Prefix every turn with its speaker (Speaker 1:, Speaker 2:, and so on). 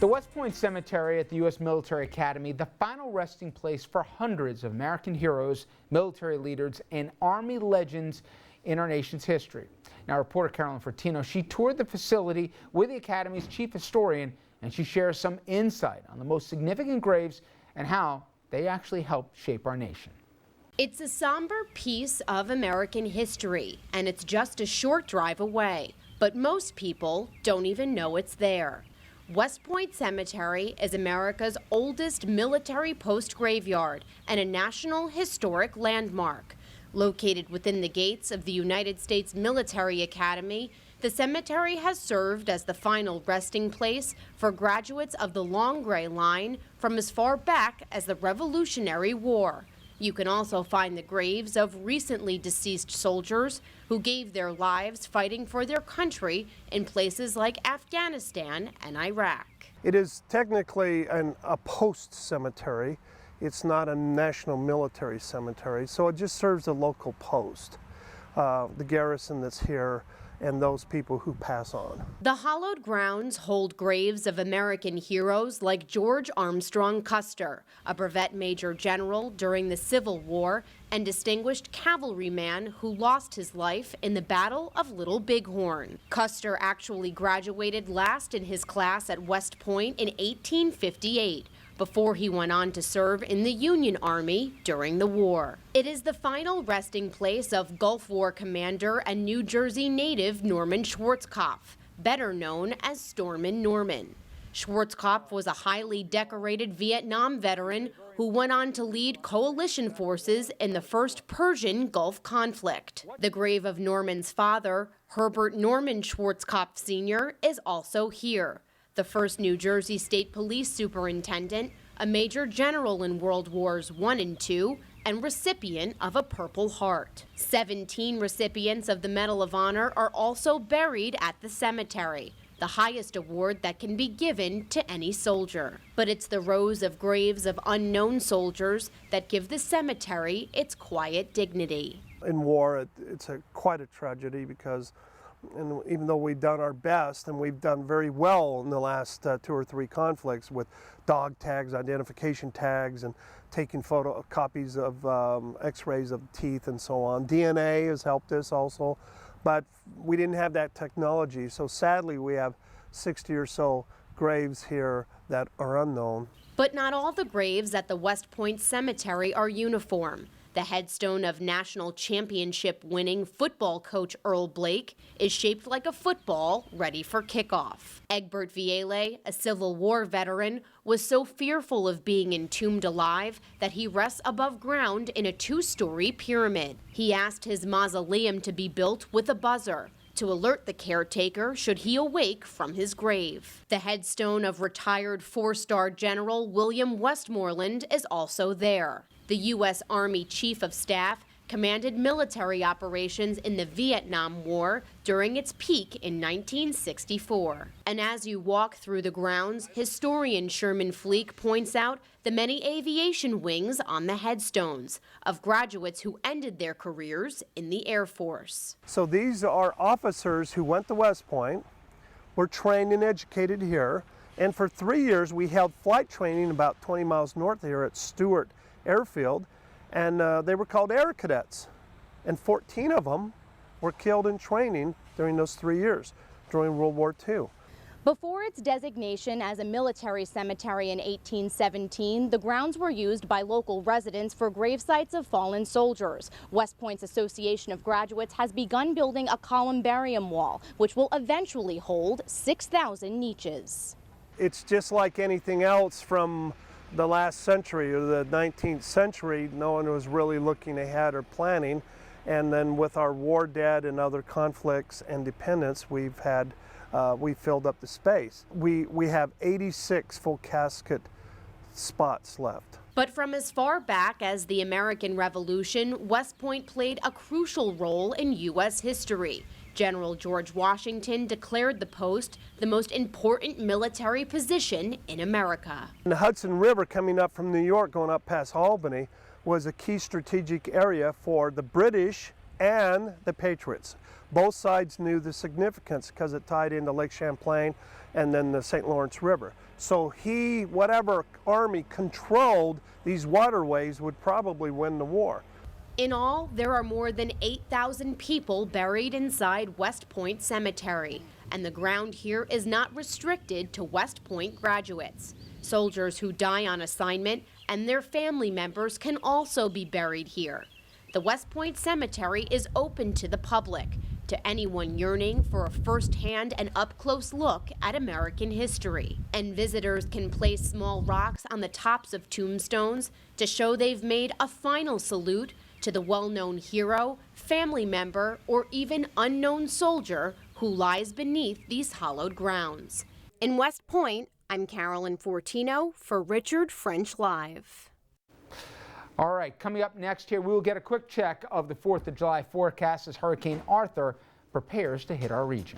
Speaker 1: The West Point Cemetery at the U.S. Military Academy, the final resting place for hundreds of American heroes, military leaders, and Army legends in our nation's history. Now, reporter Carolyn Fortino, she toured the facility with the Academy's chief historian, and she shares some insight on the most significant graves and how they actually helped shape our nation.
Speaker 2: It's a somber piece of American history, and it's just a short drive away. But most people don't even know it's there. West Point Cemetery is America's oldest military post graveyard and a National Historic Landmark. Located within the gates of the United States Military Academy, the cemetery has served as the final resting place for graduates of the Long Gray Line from as far back as the Revolutionary War. You can also find the graves of recently deceased soldiers who gave their lives fighting for their country in places like Afghanistan and Iraq.
Speaker 3: It is technically a post cemetery. It's not a national military cemetery, so it just serves the local post, the garrison that's here, and those people who pass on.
Speaker 2: The hallowed grounds hold graves of American heroes like George Armstrong Custer, a brevet major general during the Civil War and distinguished cavalryman who lost his life in the Battle of Little Bighorn. Custer actually graduated last in his class at West Point in 1858. Before he went on to serve in the Union Army during the war. It is the final resting place of Gulf War commander and New Jersey native Norman Schwarzkopf, better known as Stoneman Norman. Schwarzkopf was a highly decorated Vietnam veteran who went on to lead coalition forces in the first Persian Gulf conflict. The grave of Norman's father, Herbert Norman Schwarzkopf Sr., is also here. The first New Jersey State Police Superintendent, a Major General in World Wars I and II, and recipient of a Purple Heart. 17 recipients of the Medal of Honor are also buried at the cemetery, the highest award that can be given to any soldier. But it's the rows of graves of unknown soldiers that give the cemetery its quiet dignity.
Speaker 3: In war, it's quite a tragedy because even though we've done our best, and we've done very well in the last 2 or 3 conflicts with dog tags, identification tags, and taking copies of x-rays of teeth and so on. DNA has helped us also, but we didn't have that technology. So sadly, we have 60 or so graves here that are unknown.
Speaker 2: But not all the graves at the West Point Cemetery are uniform. The headstone of national championship winning football coach Earl Blake is shaped like a football ready for kickoff. Egbert Viele, a Civil War veteran, was so fearful of being entombed alive that he rests above ground in a 2-story pyramid. He asked his mausoleum to be built with a buzzer to alert the caretaker should he awake from his grave. The headstone of retired 4-star General William Westmoreland is also there. The U.S. Army Chief of Staff commanded military operations in the Vietnam War during its peak in 1964. And as you walk through the grounds, historian Sherman Fleek points out the many aviation wings on the headstones of graduates who ended their careers in the Air Force.
Speaker 3: So these are officers who went to West Point, were trained and educated here, and for 3 years we held flight training about 20 miles north here at Stewart Airfield, and they were called Air Cadets, and 14 of them were killed in training during those 3 years during World War II.
Speaker 4: Before its designation as a military cemetery in 1817, the grounds were used by local residents for grave sites of fallen soldiers. West Point's Association of Graduates has begun building a columbarium wall, which will eventually hold 6,000 niches.
Speaker 3: It's just like anything else from the last century or the 19th century. No one was really looking ahead or planning, and then with our war dead and other conflicts and dependents, we filled up the space. We have 86 full casket spots left.
Speaker 2: But from as far back as the American Revolution, West Point played a crucial role in U.S. history. General George Washington declared the post the most important military position in America.
Speaker 3: The Hudson River coming up from New York, going up past Albany, was a key strategic area for the British and the Patriots. Both sides knew the significance because it tied into Lake Champlain and then the St. Lawrence River. So whatever army controlled these waterways would probably win the war.
Speaker 2: In all, there are more than 8,000 people buried inside West Point Cemetery, and the ground here is not restricted to West Point graduates. Soldiers who die on assignment and their family members can also be buried here. The West Point Cemetery is open to the public, to anyone yearning for a first-hand and up-close look at American history. And visitors can place small rocks on the tops of tombstones to show they've made a final salute to the well-known hero, family member, or even unknown soldier who lies beneath these hallowed grounds. In West Point, I'm Carolyn Fortino for Richard French Live.
Speaker 1: All right, coming up next here, we will get a quick check of the 4th of July forecast as Hurricane Arthur prepares to hit our region.